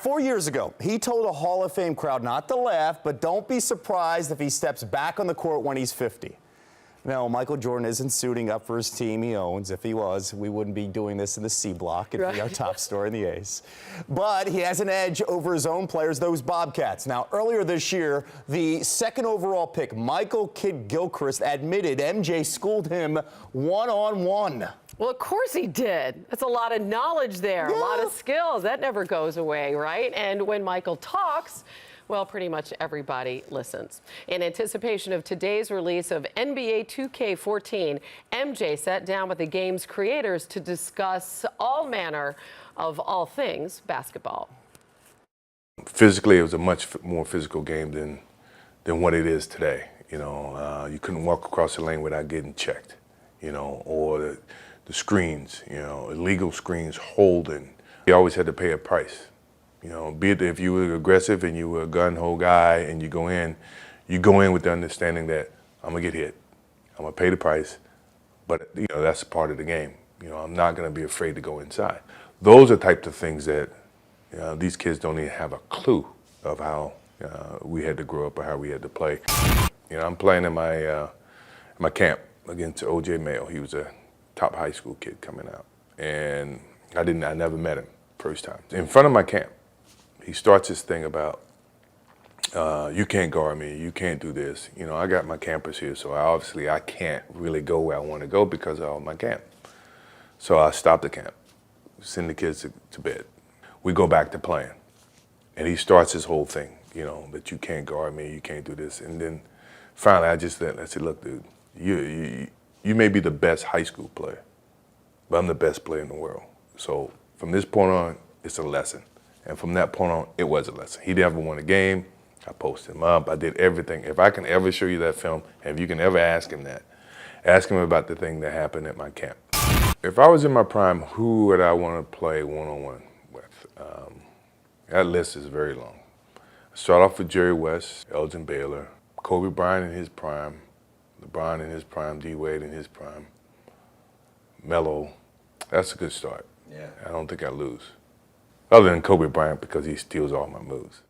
4 years ago, he told a Hall of Fame crowd not to laugh, but don't be surprised if he steps back on the court when he's 50. No, Michael Jordan isn't suiting up for his team he owns. If he was, we wouldn't be doing this in the C block. It'd be our top story in the A's. But he has an edge over his own players, those Bobcats. Now, earlier this year, the second overall pick, Michael Kidd-Gilchrist, admitted MJ schooled him one-on-one. Well, of course he did. That's a lot of knowledge there, Yeah. a lot of skills. That never goes away, right? And when Michael talks, well, pretty much everybody listens. In anticipation of today's release of NBA 2K14, MJ sat down with the game's creators to discuss all manner of all things basketball. Physically, it was a much more physical game than what it is today. You know, you couldn't walk across the lane without getting checked, you know, or the screens, you know, illegal screens, holding. You always had to pay a price. You know, be it if you were aggressive and you were a gun-ho guy and you go in with the understanding that I'm gonna get hit, I'm gonna pay the price, but you know, that's part of the game. You know, I'm not gonna be afraid to go inside. Those are types of things that these kids don't even have a clue of how we had to grow up or how we had to play. You know, I'm playing in my camp against O.J. Mayo. He was a top high school kid coming out, and I never met him first time. In front of my camp, he starts this thing about, you can't guard me, you can't do this. You know, I got my campers here, so I can't really go where I want to go because of my camp. So I stop the camp, send the kids to bed. We go back to playing. And he starts his whole thing, you know, that you can't guard me, you can't do this. And then finally I said, look, dude, you may be the best high school player, but I'm the best player in the world. So from this point on, it's a lesson. And from that point on, it was a lesson. He never won a game. I posted him up. I did everything. If I can ever show you that film, and if you can ever ask him that, ask him about the thing that happened at my camp. If I was in my prime, who would I want to play one-on-one with? That list is very long. I start off with Jerry West, Elgin Baylor, Kobe Bryant in his prime, LeBron in his prime, D-Wade in his prime, Melo. That's a good start. Yeah. I don't think I lose. Other than Kobe Bryant because he steals all my moves.